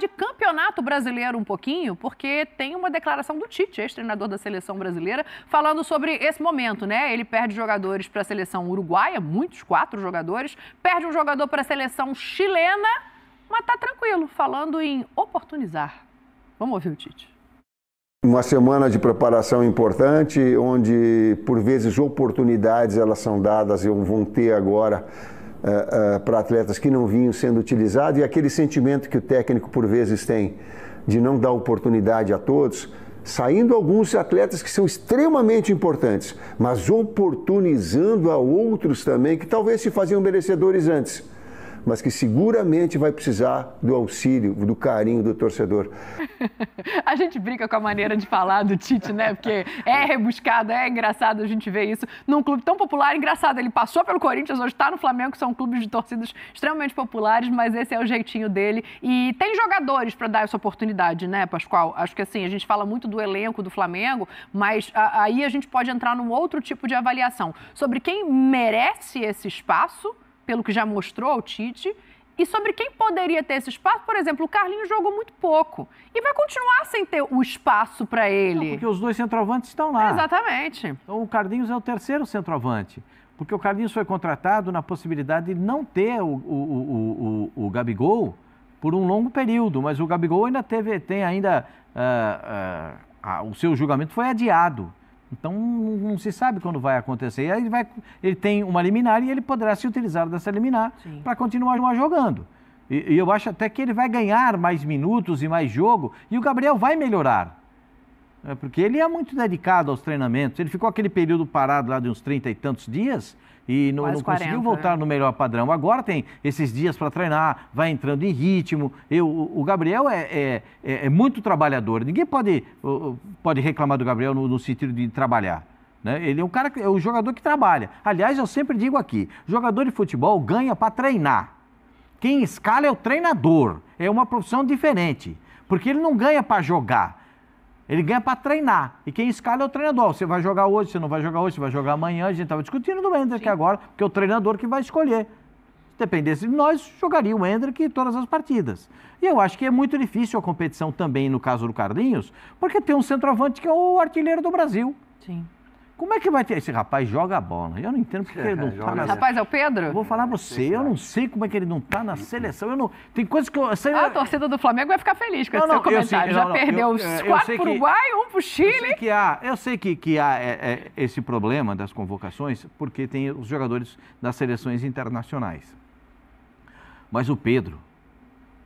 de campeonato brasileiro um pouquinho, porque tem uma declaração do Tite, ex-treinador da seleção brasileira, falando sobre esse momento, né? Ele perde jogadores para a seleção uruguaia, muitos, 4 jogadores, perde um jogador para a seleção chilena, mas tá tranquilo, falando em oportunizar. Vamos ouvir o Tite. Uma semana de preparação importante, onde por vezes oportunidades elas são dadas e vão ter agora para atletas que não vinham sendo utilizados, e aquele sentimento que o técnico por vezes tem de não dar oportunidade a todos, saindo alguns atletas que são extremamente importantes, mas oportunizando a outros também que talvez se faziam merecedores antes, mas que seguramente vai precisar do auxílio, do carinho do torcedor. A gente brinca com a maneira de falar do Tite, né? Porque é rebuscado, é engraçado a gente ver isso num clube tão popular. Engraçado, ele passou pelo Corinthians, hoje está no Flamengo, que são clubes de torcidas extremamente populares, mas esse é o jeitinho dele. E tem jogadores para dar essa oportunidade, né, Pascoal? Acho que assim, a gente fala muito do elenco do Flamengo, mas aí a gente pode entrar num outro tipo de avaliação sobre quem merece esse espaço, pelo que já mostrou o Tite, e sobre quem poderia ter esse espaço. Por exemplo, o Carlinhos jogou muito pouco e vai continuar sem ter o espaço para ele. Não, porque os 2 centroavantes estão lá. Exatamente. Então o Carlinhos é o 3º centroavante, porque o Carlinhos foi contratado na possibilidade de não ter o Gabigol por um longo período, mas o Gabigol ainda o seu julgamento foi adiado. Então, não se sabe quando vai acontecer. Aí ele tem uma liminar e ele poderá se utilizar dessa liminar para continuar jogando. E eu acho até que ele vai ganhar mais minutos e mais jogo, e o Gabriel vai melhorar. Porque ele é muito dedicado aos treinamentos. Ele ficou aquele período parado lá de uns 30 e tantos dias e não conseguiu voltar no melhor padrão. Agora tem esses dias para treinar, vai entrando em ritmo. O Gabriel é muito trabalhador. Ninguém pode reclamar do Gabriel no sentido de trabalhar, né? Ele é um jogador que trabalha. Aliás, eu sempre digo aqui, jogador de futebol ganha para treinar. Quem escala é o treinador. É uma profissão diferente, porque ele não ganha para jogar. Ele ganha para treinar. E quem escala é o treinador. Você vai jogar hoje, você não vai jogar hoje, você vai jogar amanhã. A gente estava discutindo do Hendrick agora, porque é o treinador que vai escolher. Se dependesse de nós, jogaria o Hendrick todas as partidas. E eu acho que é muito difícil a competição também, no caso do Carlinhos, porque tem um centroavante que é o artilheiro do Brasil. Sim. Como é que vai ter? Esse rapaz joga a bola. Eu não entendo porque ele não está na... Rapaz, é o Pedro? Eu vou falar pra você, eu não sei como é que ele não está na seleção. Tem coisas que eu... A torcida do Flamengo vai ficar feliz com esse seu comentário. Já perdeu os 4 para o Uruguai, 1 para o Chile. Eu sei que há esse problema das convocações, porque tem os jogadores das seleções internacionais. Mas o Pedro,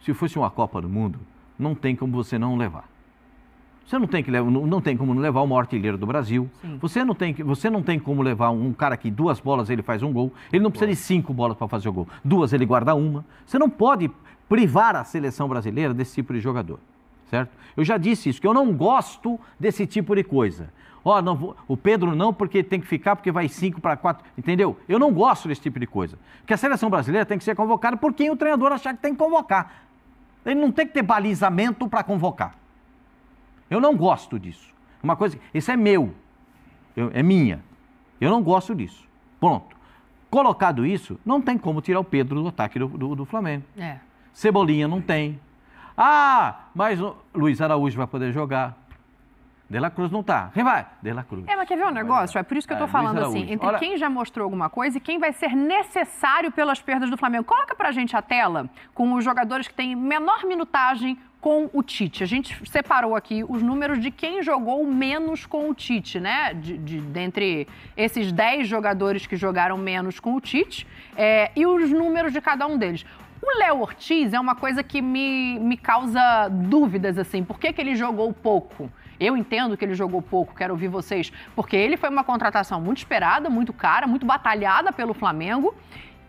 se fosse uma Copa do Mundo, não tem como você não levar. Você não tem como não levar o maior artilheiro do Brasil. Sim. Você não tem como levar um cara que 2 bolas ele faz um gol. Ele não precisa de 5 bolas para fazer o gol. 2 ele guarda uma. Você não pode privar a seleção brasileira desse tipo de jogador, certo? Eu já disse isso, que eu não gosto desse tipo de coisa. O Pedro não, porque tem que ficar, porque vai 5 para 4, entendeu? Eu não gosto desse tipo de coisa. Porque a seleção brasileira tem que ser convocada por quem o treinador achar que tem que convocar. Ele não tem que ter balizamento para convocar. Eu não gosto disso. Uma coisa, isso é meu, é minha. Eu não gosto disso. Pronto. Colocado isso, não tem como tirar o Pedro do ataque do Flamengo. Cebolinha não tem. Mas o Luiz Araújo vai poder jogar. De La Cruz não tá. Quem vai? De La Cruz. Mas quer ver um negócio? É por isso que eu tô falando assim, entre quem já mostrou alguma coisa e quem vai ser necessário pelas perdas do Flamengo. Coloca pra gente a tela com os jogadores que têm menor minutagem com o Tite. A gente separou aqui os números de quem jogou menos com o Tite, né? Dentre esses 10 jogadores que jogaram menos com o Tite, e os números de cada um deles. O Léo Ortiz é uma coisa que me causa dúvidas, assim. Por que ele jogou pouco? Eu entendo que ele jogou pouco, quero ouvir vocês, porque ele foi uma contratação muito esperada, muito cara, muito batalhada pelo Flamengo.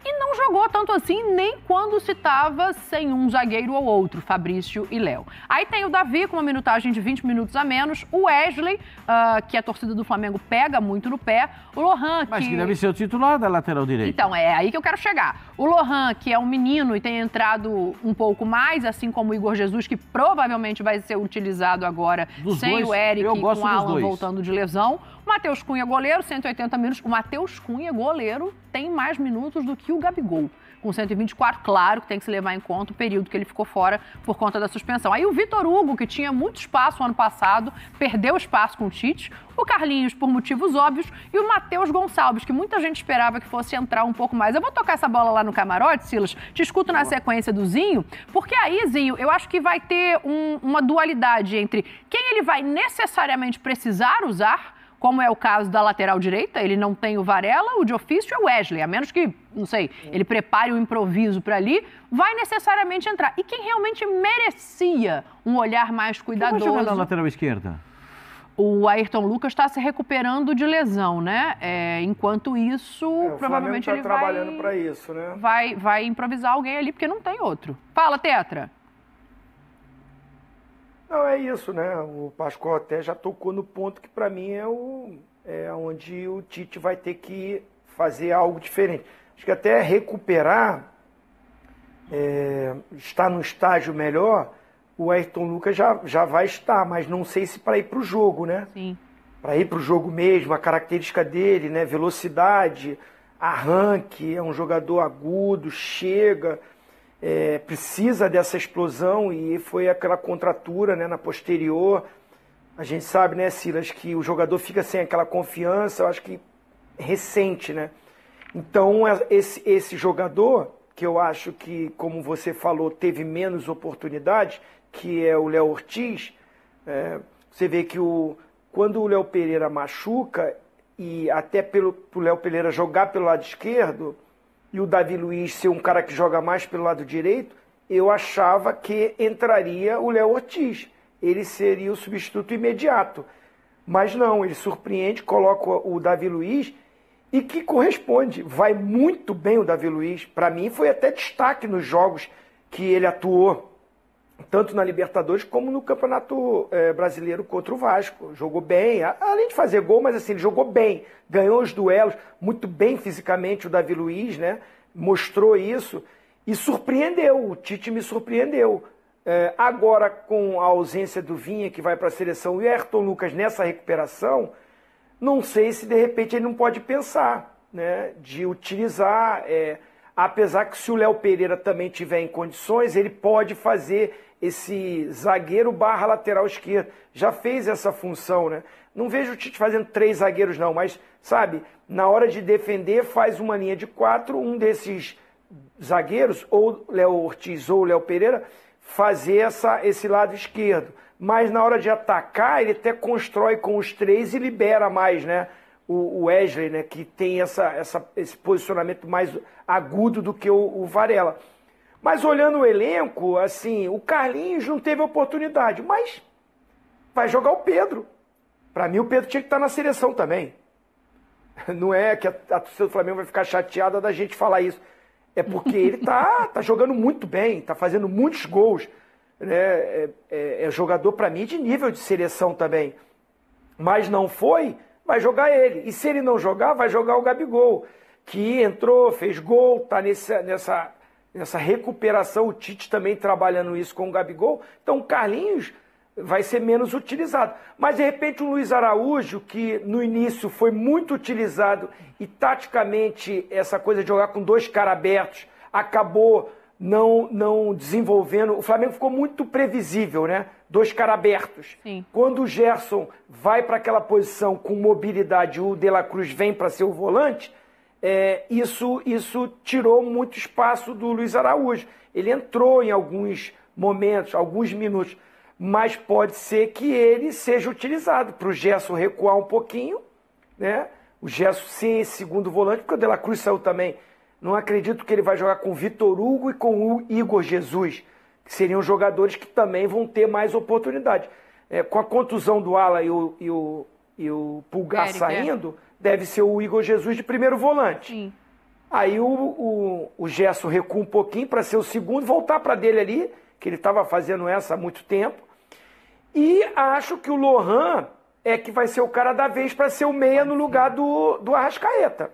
E não jogou tanto assim nem quando se estava sem um zagueiro ou outro, Fabrício e Léo. Aí tem o Davi com uma minutagem de 20 minutos a menos, o Wesley, que a torcida do Flamengo pega muito no pé, o Lohan, que... Mas que deve ser o titular da lateral direita. Então, é aí que eu quero chegar. O Lohan, que é um menino e tem entrado um pouco mais, assim como o Igor Jesus, que provavelmente vai ser utilizado agora sem o Eric e com o Alan voltando de lesão. O Matheus Cunha, goleiro, 180 minutos. O Matheus Cunha, goleiro, tem mais minutos do que o Gabigol. com 124, claro que tem que se levar em conta o período que ele ficou fora por conta da suspensão. Aí o Vitor Hugo, que tinha muito espaço ano passado, perdeu espaço com o Tite, o Carlinhos por motivos óbvios e o Matheus Gonçalves, que muita gente esperava que fosse entrar um pouco mais. Eu vou tocar essa bola lá no camarote, Silas, te escuto na sequência do Zinho, porque aí, Zinho, eu acho que vai ter uma dualidade entre quem ele vai necessariamente precisar usar, como é o caso da lateral direita, ele não tem o Varela, o de ofício é o Wesley, a menos que, não sei, ele prepare um improviso para ali, vai necessariamente entrar. E quem realmente merecia um olhar mais cuidadoso... Quem vai jogar na lateral esquerda? O Ayrton Lucas está se recuperando de lesão, né? Enquanto isso, provavelmente ele vai... trabalhando para isso, né? Vai improvisar alguém ali, porque não tem outro. Fala, Tetra. Não, é isso, né? O Pascoal até já tocou no ponto que para mim é onde o Tite vai ter que fazer algo diferente. Acho que até recuperar, estar num estágio melhor, o Ayrton Lucas já vai estar, mas não sei se para ir para o jogo, né? Sim. Para ir para o jogo mesmo, a característica dele, né? Velocidade, arranque, é um jogador agudo, chega... precisa dessa explosão e foi aquela contratura, né, na posterior. A gente sabe, né, Silas, que o jogador fica sem aquela confiança, eu acho que recente, né? Então, esse jogador, que eu acho que, como você falou, teve menos oportunidade, que é o Léo Ortiz, você vê que quando o Léo Pereira machuca, e até pro Léo Pereira jogar pelo lado esquerdo, e o Davi Luiz ser um cara que joga mais pelo lado direito, eu achava que entraria o Léo Ortiz. Ele seria o substituto imediato. Mas não, ele surpreende, coloca o Davi Luiz e que corresponde. Vai muito bem o Davi Luiz. Para mim foi até destaque nos jogos que ele atuou, tanto na Libertadores como no Campeonato Brasileiro contra o Vasco. Jogou bem, além de fazer gol, mas assim, ele jogou bem, ganhou os duelos, muito bem fisicamente o Davi Luiz, né? Mostrou isso e surpreendeu, o Tite me surpreendeu. Agora, com a ausência do Vinha, que vai para a seleção, e o Ayrton Lucas nessa recuperação, não sei se de repente ele não pode pensar, né? De utilizar, apesar que se o Léo Pereira também tiver em condições, ele pode fazer esse zagueiro barra lateral esquerdo. Já fez essa função, né? Não vejo o Tite fazendo 3 zagueiros não, mas, sabe, na hora de defender faz uma linha de 4, um desses zagueiros, ou Léo Ortiz ou Léo Pereira, fazer esse lado esquerdo. Mas na hora de atacar, ele até constrói com os 3 e libera mais, né? O Wesley, né, que tem esse posicionamento mais agudo do que o Varela. Mas olhando o elenco, assim, o Carlinhos não teve oportunidade, mas vai jogar o Pedro. Para mim, o Pedro tinha que estar na seleção também. Não é que a torcida do Flamengo vai ficar chateada da gente falar isso. É porque ele tá jogando muito bem, tá fazendo muitos gols. Né? É jogador, para mim, de nível de seleção também. Mas não foi, vai jogar ele. E se ele não jogar, vai jogar o Gabigol, que entrou, fez gol, tá nessa recuperação, o Tite também trabalhando isso com o Gabigol. Então o Carlinhos vai ser menos utilizado. Mas de repente o Luiz Araújo, que no início foi muito utilizado e taticamente essa coisa de jogar com 2 caras abertos acabou não desenvolvendo. O Flamengo ficou muito previsível, né? 2 caras abertos. Sim. Quando o Gerson vai para aquela posição com mobilidade, o De La Cruz vem para ser o volante, isso tirou muito espaço do Luiz Araújo. Ele entrou em alguns momentos, alguns minutos, mas pode ser que ele seja utilizado para o Gerson recuar um pouquinho, né? O Gerson ser esse segundo volante, porque o De La Cruz saiu também. Não acredito que ele vai jogar com o Vitor Hugo e com o Igor Jesus, que seriam jogadores que também vão ter mais oportunidade. Com a contusão do Ala e o Pulgar saindo, deve ser o Igor Jesus de primeiro volante. Sim. Aí o Gerson recua um pouquinho para ser o segundo, voltar para dele ali, que ele estava fazendo essa há muito tempo. E acho que o Lohan é que vai ser o cara da vez para ser o meia no lugar do Arrascaeta.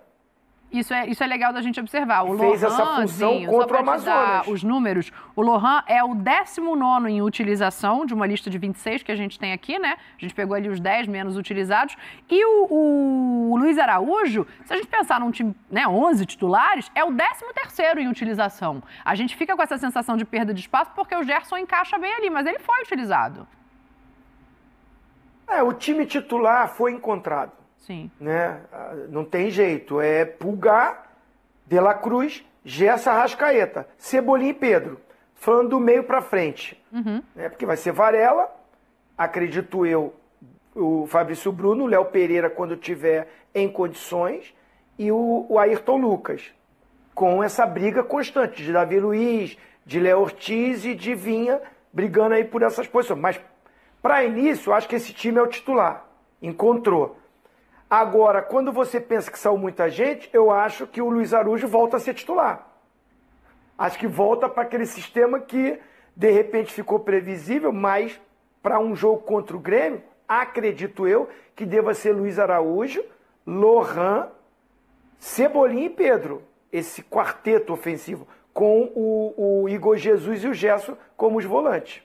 Isso é legal da gente observar. O fez Lohan, essa função contra o Amazonas. Os números, o Lohan é o 19º em utilização de uma lista de 26 que a gente tem aqui, né? A gente pegou ali os 10 menos utilizados. E o Luiz Araújo, se a gente pensar num time, né, 11 titulares, é o 13º em utilização. A gente fica com essa sensação de perda de espaço porque o Gerson encaixa bem ali, mas ele foi utilizado. O time titular foi encontrado. Sim. Né? Não tem jeito. É Pulgar, De La Cruz, Gerson, Arrascaeta, Cebolinha e Pedro. Falando do meio para frente. Porque vai ser Varela, acredito eu, o Fabrício Bruno, o Léo Pereira quando tiver em condições, e o Ayrton Lucas. Com essa briga constante de Davi Luiz, de Léo Ortiz e de Vinha brigando aí por essas posições. Mas, para início, eu acho que esse time é o titular. Encontrou. Agora, quando você pensa que saiu muita gente, eu acho que o Luiz Araújo volta a ser titular. Acho que volta para aquele sistema que, de repente, ficou previsível, mas para um jogo contra o Grêmio, acredito eu que deva ser Luiz Araújo, Lohan, Cebolinha e Pedro. Esse quarteto ofensivo, com o Igor Jesus e o Gerson como os volantes.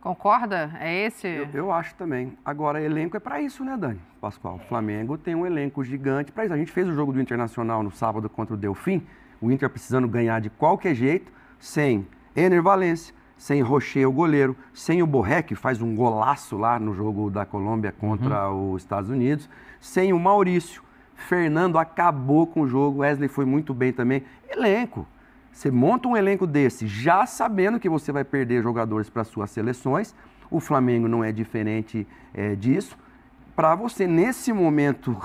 Concorda? É esse? Eu acho também. Agora, elenco é para isso, né, Dani? Pascoal, o Flamengo tem um elenco gigante para isso. A gente fez o jogo do Internacional no sábado contra o Delfim, o Inter precisando ganhar de qualquer jeito, sem Ener Valencia, sem Rocher, o goleiro, sem o Borré, que faz um golaço lá no jogo da Colômbia contra os Estados Unidos, sem o Maurício. Fernando acabou com o jogo, Wesley foi muito bem também. Elenco. Você monta um elenco desse já sabendo que você vai perder jogadores para suas seleções. O Flamengo não é diferente disso. Para você, nesse momento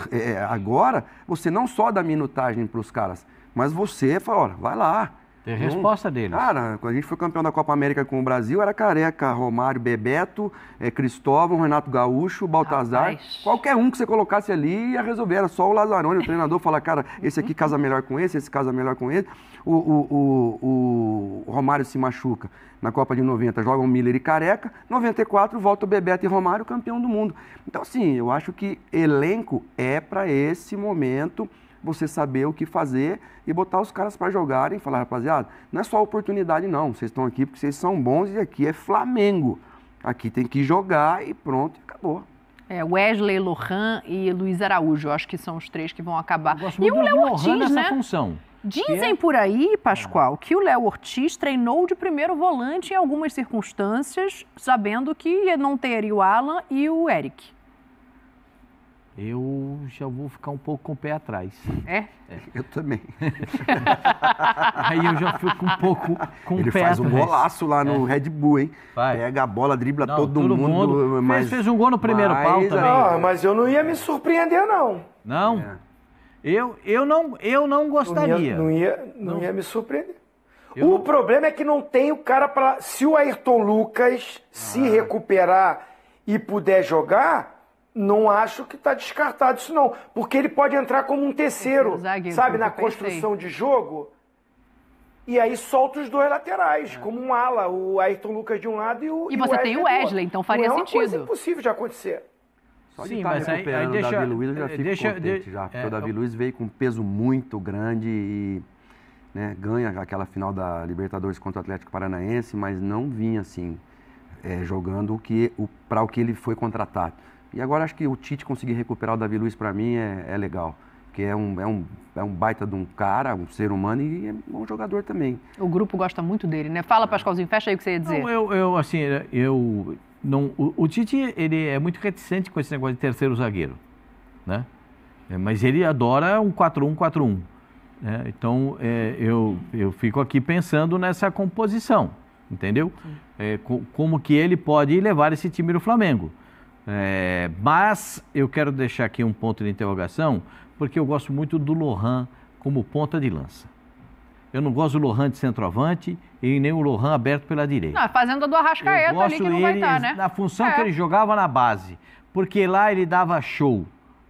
agora, você não só dá minutagem para os caras, mas você fala, olha, vai lá. Tem resposta deles. Cara, quando a gente foi campeão da Copa América com o Brasil, era Careca, Romário, Bebeto, Cristóvão, Renato Gaúcho, Baltazar. Rapaz. Qualquer um que você colocasse ali ia resolver. Era só o Lazzaroni, o treinador, falar, cara, esse aqui casa melhor com esse casa melhor com esse. O Romário se machuca na Copa de 90, joga o Miller e Careca. 94, volta o Bebeto e Romário, campeão do mundo. Então, assim, eu acho que elenco é para esse momento você saber o que fazer e botar os caras para jogarem e falar, rapaziada, não é só oportunidade não, vocês estão aqui porque vocês são bons e aqui é Flamengo. Aqui tem que jogar e pronto, acabou. Wesley, Lohan e Luiz Araújo, eu acho que são os três que vão acabar. E o Léo Ortiz, né? Função. Dizem por aí, Pascoal, que o Léo Ortiz treinou de primeiro volante em algumas circunstâncias, sabendo que não teria o Alan e o Eric. Eu já vou ficar um pouco com o pé atrás. Eu também. Aí eu já fico um pouco com o pé atrás. Ele faz um golaço lá no Red Bull, hein? Pega a bola, dribla todo mundo. Mas fez um gol no primeiro pau também. Não, mas eu não ia me surpreender, não. Não? Eu não gostaria. Não ia me surpreender. O problema é que não tem o cara para... Se o Ayrton Lucas se recuperar e puder jogar... Não acho que está descartado isso não, porque ele pode entrar como um terceiro, sabe, na construção de jogo, e aí solta os dois laterais, como um ala, o Ayrton Lucas de um lado e o E você tem o Wesley, então faria sentido. É uma coisa impossível de acontecer. Só de estar recuperando o Davi Luiz, eu já fico contente já, porque o Davi Luiz veio com um peso muito grande e ganha aquela final da Libertadores contra o Atlético Paranaense, mas não vinha assim, jogando para o que ele foi contratado. E agora acho que o Tite conseguir recuperar o Davi Luiz para mim é legal. Porque é um baita de um cara, um ser humano e é um jogador também. O grupo gosta muito dele, né? Fala, Pascoalzinho, fecha aí o que você ia dizer. O Tite, ele é muito reticente com esse negócio de terceiro zagueiro, né? Mas ele adora um 4-1-4-1. Né? Então, eu fico aqui pensando nessa composição, entendeu? Como que ele pode levar esse time do Flamengo. Mas eu quero deixar aqui um ponto de interrogação, porque eu gosto muito do Lohan como ponta de lança. Eu não gosto do Lohan de centroavante e nem o Lohan aberto pela direita. Não, fazendo do Arrascaeta ali que não vai estar, né? Na função que ele jogava na base, porque lá ele dava show,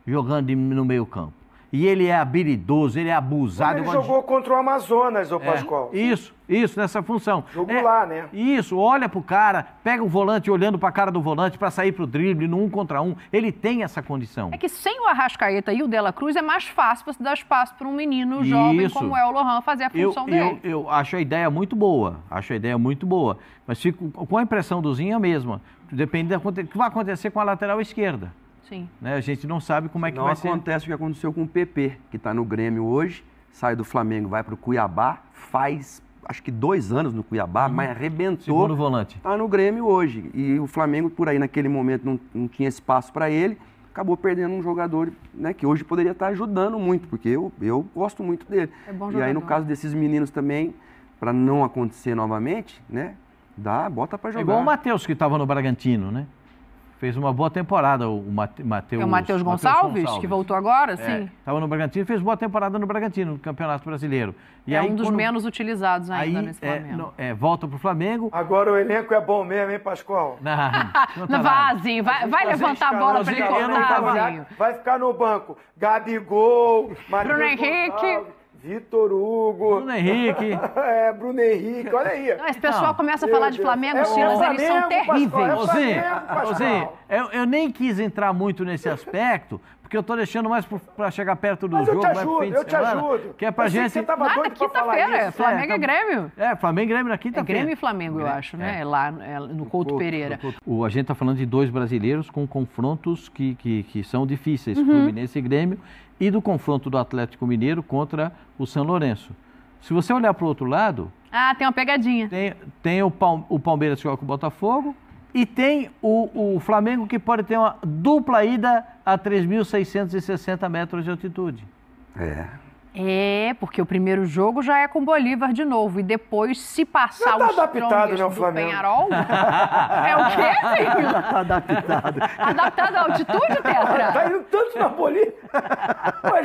jogando no meio campo. e ele é habilidoso, ele é abusado. Ele jogou contra o Amazonas, ô Pascoal. Isso, nessa função. Jogou lá, né? Isso, olha pro cara, pega o volante olhando pra cara do volante pra sair pro drible no 1 contra 1. Ele tem essa condição. É que sem o Arrascaeta e o De La Cruz é mais fácil você dar espaço para um menino jovem como é o Lohan fazer a função dele. Eu acho a ideia muito boa, mas fico com a impressão do Zinho a mesma. Depende do que vai acontecer com a lateral esquerda. Sim. Né? A gente não sabe como é que vai ser. Não acontece o que aconteceu com o PP, que está no Grêmio hoje, sai do Flamengo, vai para o Cuiabá, faz acho que 2 anos no Cuiabá, mas arrebentou. Segundo volante. Está no Grêmio hoje. E o Flamengo, por aí, naquele momento, não tinha espaço para ele, acabou perdendo um jogador, né, que hoje poderia estar ajudando muito, porque eu gosto muito dele. É bom e jogador. aí, no caso desses meninos também, para não acontecer novamente, né, bota para jogar. É igual o Matheus, que estava no Bragantino, né? Fez uma boa temporada, o Matheus. É o Matheus Gonçalves, que voltou agora, sim. Estava no Bragantino, fez boa temporada no Bragantino, no Campeonato Brasileiro. E é aí, um dos menos utilizados ainda nesse Flamengo. Volta pro Flamengo. Agora o elenco é bom mesmo, hein, Pascoal? Não Vazinho, vai levantar a bola para ele cortar. Vai ficar no banco. Gabigol, Bruno Henrique. Vitor Hugo. Bruno Henrique. Bruno Henrique, olha aí. Esse pessoal começa a falar de Flamengo, Silas, eles são terríveis. Eu nem quis entrar muito nesse aspecto, porque eu tô deixando mais para chegar perto do jogo. Eu te ajudo. Que é pra gente... Nada, quinta-feira, Flamengo e Grêmio. Flamengo e Grêmio na quinta-feira. Grêmio e Flamengo, eu acho, né? Lá no Couto Pereira. A gente tá falando de 2 brasileiros com confrontos que são difíceis, Fluminense e Grêmio, e do confronto do Atlético Mineiro contra o São Lourenço. Se você olhar para o outro lado... tem uma pegadinha. Tem o Palmeiras que joga com o Botafogo e tem o Flamengo que pode ter uma dupla ida a 3.660 metros de altitude. Porque o primeiro jogo já é com o Bolívar de novo. E depois, se passar os adaptado, né, o Flamengo? Penharol... É o quê, filho? Tá adaptado. Adaptado à altitude, Tetra? Tá indo tanto na Bolívia.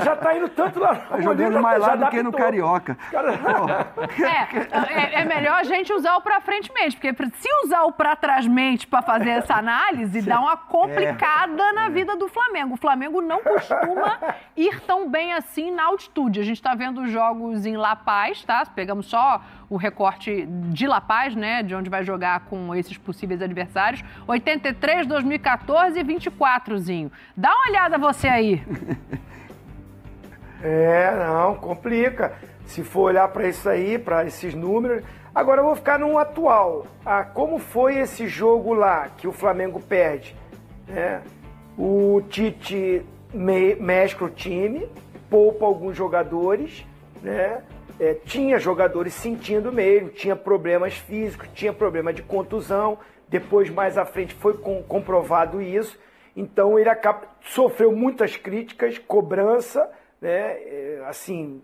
Já tá indo tanto lá na Bolívia. Jogando mais lá do que no Carioca. É melhor a gente usar o pra frente mente, porque se usar o pra trás mente pra fazer essa análise, dá uma complicada na vida do Flamengo. O Flamengo não costuma ir tão bem assim na altitude. A gente está vendo os jogos em La Paz, tá? Pegamos só o recorte de La Paz, né? De onde vai jogar com esses possíveis adversários. 83, 2014 e 24zinho. Dá uma olhada você aí. Não, complica. Se for olhar para isso aí, para esses números... Agora eu vou ficar num atual. Como foi esse jogo lá que o Flamengo perde? O Tite mescla o time, poupa alguns jogadores, né? Tinha jogadores sentindo mesmo, tinha problemas físicos, tinha problema de contusão, depois mais à frente foi comprovado isso, então ele sofreu muitas críticas, cobrança, né? Assim,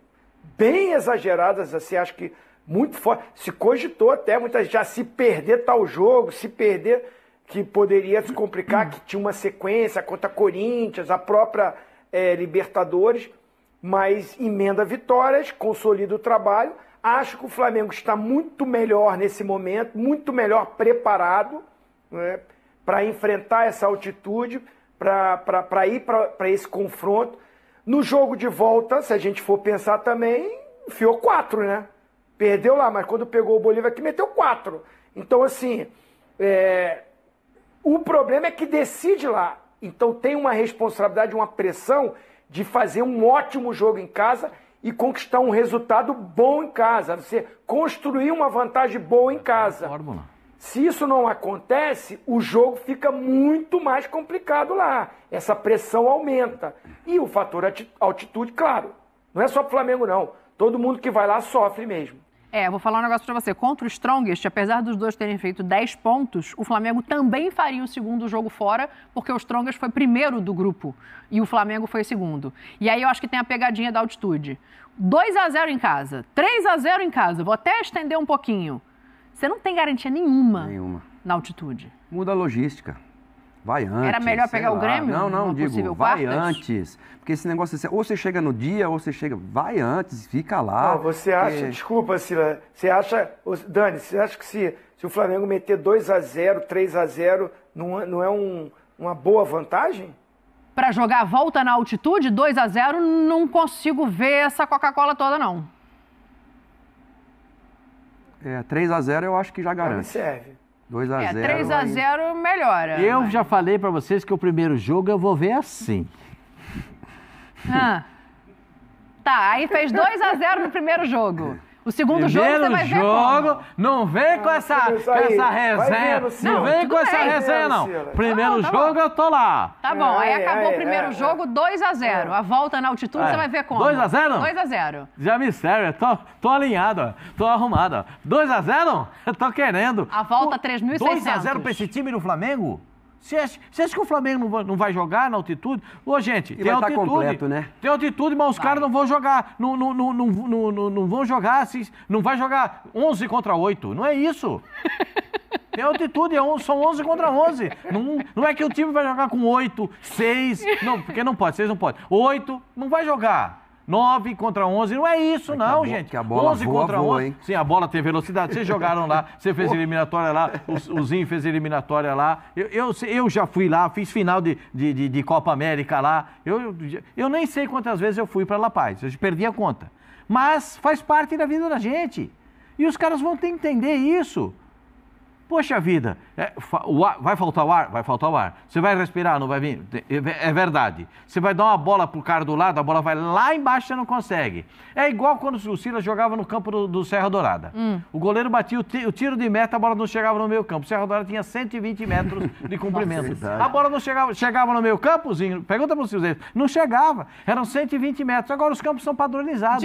bem exageradas, assim, acho que muito forte, se cogitou até muita gente, já se perder tal jogo, se perder, que poderia se complicar, que tinha uma sequência contra Corinthians, a própria Libertadores, mas emenda vitórias, consolida o trabalho. Acho que o Flamengo está muito melhor nesse momento, muito melhor preparado, né, para enfrentar essa altitude, para ir para esse confronto. No jogo de volta, se a gente for pensar também, enfiou 4, né? Perdeu lá, mas quando pegou o Bolívar aqui, meteu 4. Então, assim, o problema é que decide lá. Então tem uma responsabilidade, uma pressão de fazer um ótimo jogo em casa e conquistar um resultado bom em casa. Você construir uma vantagem boa em casa. Fórmula. Se isso não acontece, o jogo fica muito mais complicado lá. Essa pressão aumenta. E o fator altitude, claro, não é só pro Flamengo, não. Todo mundo que vai lá sofre mesmo. Vou falar um negócio pra você. Contra o Strongest, apesar dos dois terem feito 10 pontos, o Flamengo também faria o segundo jogo fora, porque o Strongest foi primeiro do grupo e o Flamengo foi segundo. E aí eu acho que tem a pegadinha da altitude. 2-0 em casa, 3-0 em casa. Vou até estender um pouquinho. Você não tem garantia nenhuma na altitude. Muda a logística. Vai antes. Era melhor pegar o Grêmio? Não, digo, vai antes. Porque esse negócio, ou você chega no dia, ou você chega... Vai antes, fica lá. Não, você acha... Desculpa, Sila. Você acha... Dani, você acha que se o Flamengo meter 2-0, 3-0, não é uma boa vantagem? para jogar a volta na altitude, 2-0, não consigo ver essa Coca-Cola toda, não. 3-0 eu acho que já garante. Não serve. 2-0. 3-0 melhora. Eu já falei para vocês que o primeiro jogo eu vou ver assim. Tá, aí fez 2-0 no primeiro jogo. O segundo jogo você vai ver como. Não vem com essa resenha. Não vem com essa resenha, não. Primeiro jogo eu tô lá. Tá bom, aí acabou o primeiro jogo, 2-0. A volta na altitude você vai ver como. 2-0? 2-0. Já me serve, tô alinhado, ó. Tô arrumado. 2-0? Eu tô querendo. A volta 3.600. 2-0 pra esse time do Flamengo? Você acha que o Flamengo não vai jogar na altitude? Ô, gente, tem altitude. Completo, né? Tem altitude, mas os caras não vão jogar. Não vão jogar assim. Não vai jogar 11 contra 8. Não é isso. Tem altitude, são 11 contra 11. Não é que o time vai jogar com 8, 6. Não, porque não pode, 6 não pode. 8, não vai jogar. 9 contra 11, não é isso não, gente. Que a bola 11 contra 11. Hein? Sim, a bola tem velocidade. Vocês jogaram lá, você fez eliminatória lá, o Zinho fez eliminatória lá. Eu já fui lá, fiz final de Copa América lá. Eu nem sei quantas vezes eu fui para La Paz, eu perdi a conta. Mas faz parte da vida da gente. E os caras vão ter que entender isso. Poxa vida, vai faltar o ar? Vai faltar o ar. Você vai respirar, não vai vir? É verdade. Você vai dar uma bola pro cara do lado, a bola vai lá embaixo, você não consegue. É igual quando o Silas jogava no campo do Serra Dourada. O goleiro batia o tiro de meta, a bola não chegava no meio campo. O Serra Dourada tinha 120 metros de comprimento. Nossa, a bola não chegava no meio campo, Zinho? Pergunta pro Silvio. Não chegava. Eram 120 metros. Agora os campos são padronizados.